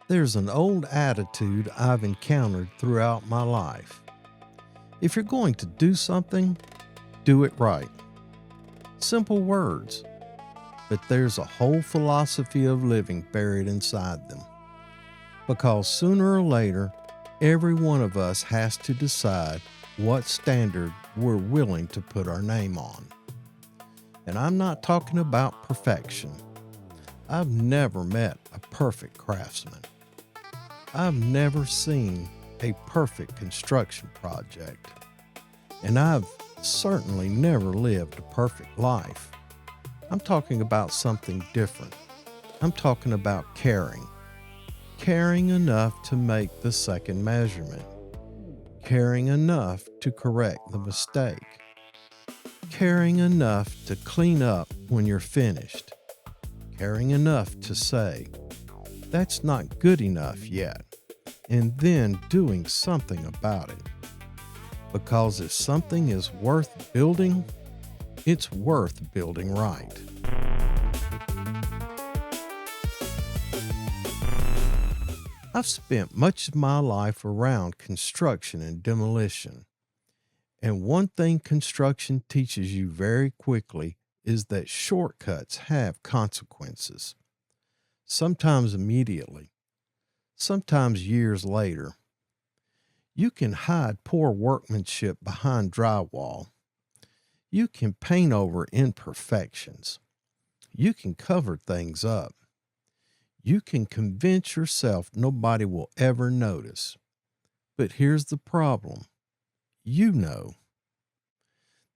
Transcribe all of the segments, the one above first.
There's an old attitude I've encountered throughout my life. If you're going to do something, do it right. Simple words, but there's a whole philosophy of living buried inside them. Because sooner or later, every one of us has to decide what standard we're willing to put our name on. And I'm not talking about perfection. I've never met a perfect craftsman. I've never seen a perfect construction project. And I've certainly never lived a perfect life. I'm talking about something different. I'm talking about caring. Caring enough to make the second measurement. Caring enough to correct the mistake. Caring enough to clean up when you're finished. Caring enough to say, that's not good enough yet, and then doing something about it. Because if something is worth building, it's worth building right. I've spent much of my life around construction and demolition. And one thing construction teaches you very quickly is that shortcuts have consequences. Sometimes immediately, sometimes years later. You can hide poor workmanship behind drywall. You can paint over imperfections. You can cover things up. You can convince yourself nobody will ever notice. But here's the problem. You know.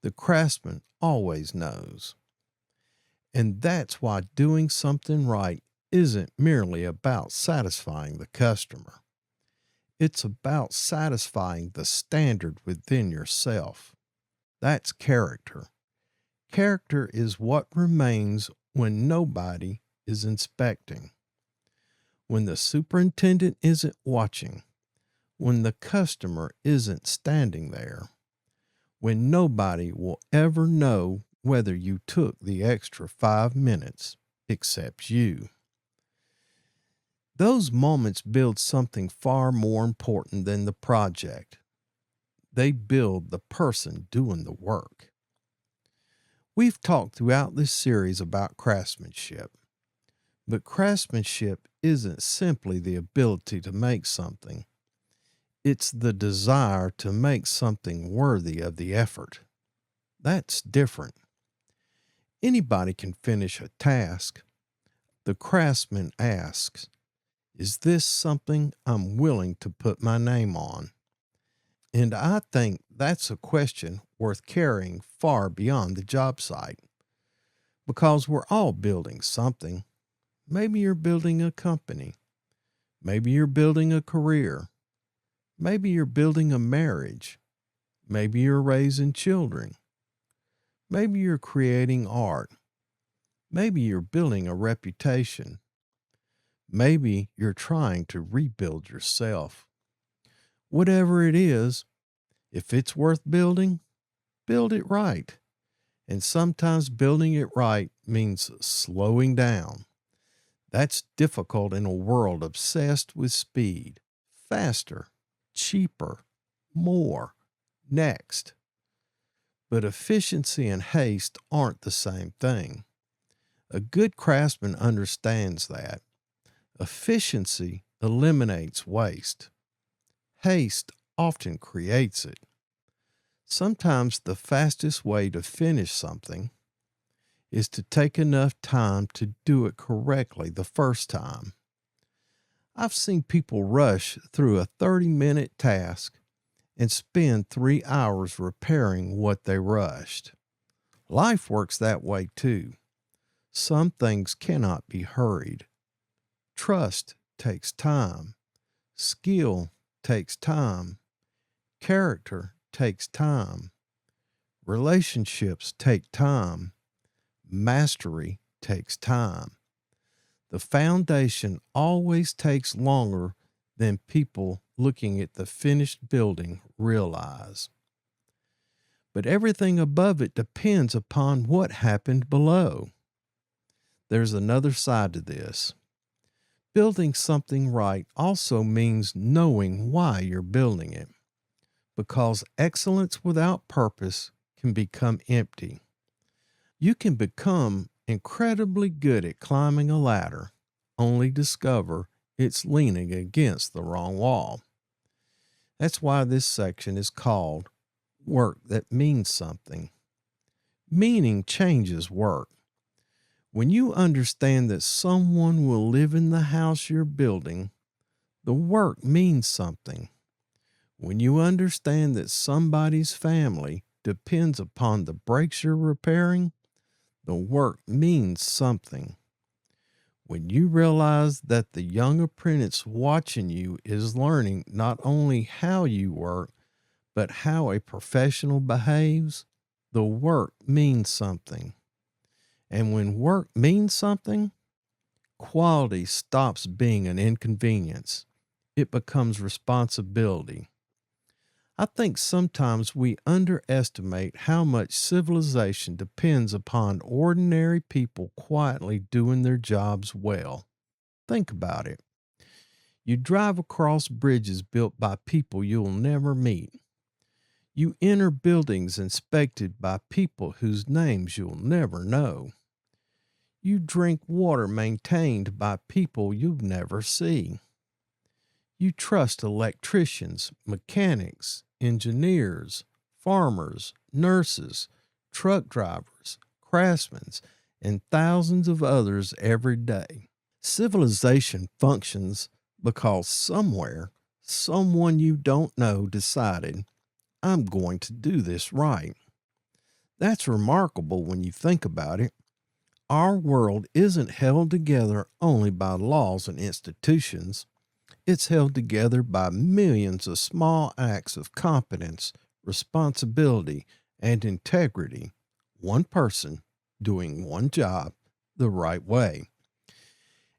The craftsman always knows. And that's why doing something right isn't merely about satisfying the customer. It's about satisfying the standard within yourself. That's character. Character is what remains when nobody is inspecting. When the superintendent isn't watching. When the customer isn't standing there. When nobody will ever know whether you took the extra 5 minutes except you. Those moments build something far more important than the project. They build the person doing the work. We've talked throughout this series about craftsmanship, but craftsmanship isn't simply the ability to make something. It's the desire to make something worthy of the effort. That's different. Anybody can finish a task. The craftsman asks, is this something I'm willing to put my name on? And I think that's a question worth carrying far beyond the job site. Because we're all building something. Maybe you're building a company. Maybe you're building a career. Maybe you're building a marriage. Maybe you're raising children. Maybe you're creating art. Maybe you're building a reputation. Maybe you're trying to rebuild yourself. Whatever it is, if it's worth building, build it right. And sometimes building it right means slowing down. That's difficult in a world obsessed with speed. Faster, cheaper, more, next. But efficiency and haste aren't the same thing. A good craftsman understands that. Efficiency eliminates waste. Haste often creates it. Sometimes the fastest way to finish something is to take enough time to do it correctly the first time. I've seen people rush through a 30-minute task and spend 3 hours repairing what they rushed. Life works that way too. Some things cannot be hurried. Trust takes time. Skill takes time. Character takes time. Relationships take time. Mastery takes time. The foundation always takes longer than people looking at the finished building realize. But everything above it depends upon what happened below. There's another side to this. Building something right also means knowing why you're building it, because excellence without purpose can become empty. You can become incredibly good at climbing a ladder, only discover it's leaning against the wrong wall. That's why this section is called Work That Means Something. Meaning changes work. When you understand that someone will live in the house you're building, the work means something. When you understand that somebody's family depends upon the brakes you're repairing, the work means something. When you realize that the young apprentice watching you is learning not only how you work, but how a professional behaves, the work means something. And when work means something, quality stops being an inconvenience. It becomes responsibility. I think sometimes we underestimate how much civilization depends upon ordinary people quietly doing their jobs well. Think about it. You drive across bridges built by people you'll never meet. You enter buildings inspected by people whose names you'll never know. You drink water maintained by people you'll never see. You trust electricians, mechanics, engineers, farmers, nurses, truck drivers, craftsmen, and thousands of others every day. Civilization functions because somewhere, someone you don't know decided, I'm going to do this right. That's remarkable when you think about it. Our world isn't held together only by laws and institutions. It's held together by millions of small acts of competence, responsibility, and integrity. One person doing one job the right way.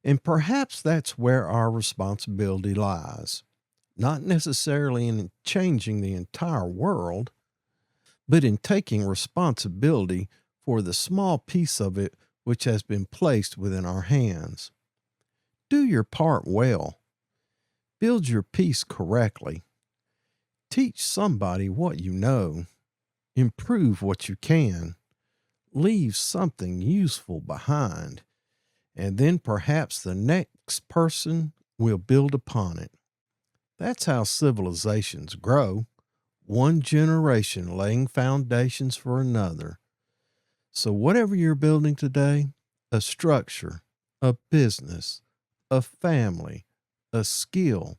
And perhaps that's where our responsibility lies. Not necessarily in changing the entire world, but in taking responsibility for the small piece of it which has been placed within our hands. Do your part well. Build your piece correctly. Teach somebody what you know. Improve what you can. Leave something useful behind. And then perhaps the next person will build upon it. That's how civilizations grow. One generation laying foundations for another. So whatever you're building today, a structure, a business, a family, a skill,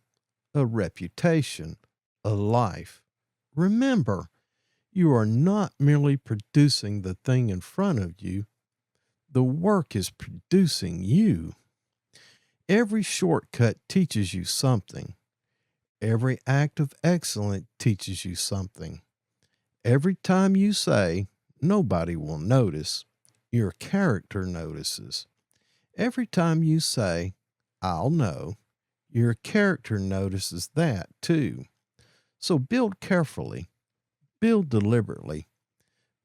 a reputation, a life. Remember, you are not merely producing the thing in front of you. The work is producing you. Every shortcut teaches you something. Every act of excellence teaches you something. Every time you say, nobody will notice, your character notices. Every time you say, I'll know, your character notices that too. So build carefully, build deliberately,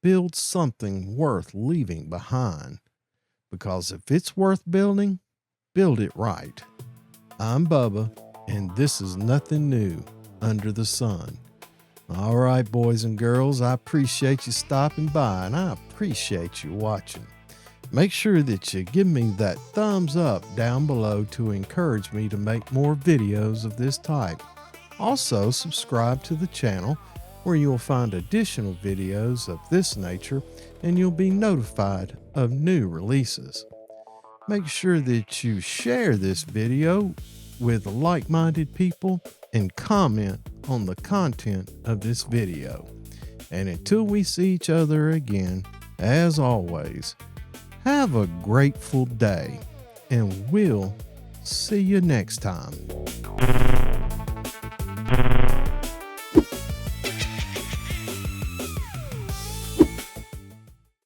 build something worth leaving behind. Because if it's worth building, build it right. I'm Bubba, and this is nothing new under the sun. All right, boys and girls, I appreciate you stopping by, and I appreciate you watching. Make sure that you give me that thumbs up down below to encourage me to make more videos of this type. Also, subscribe to the channel where you'll find additional videos of this nature and you'll be notified of new releases. Make sure that you share this video with like-minded people and comment on the content of this video. And until we see each other again, as always, have a grateful day, and we'll see you next time.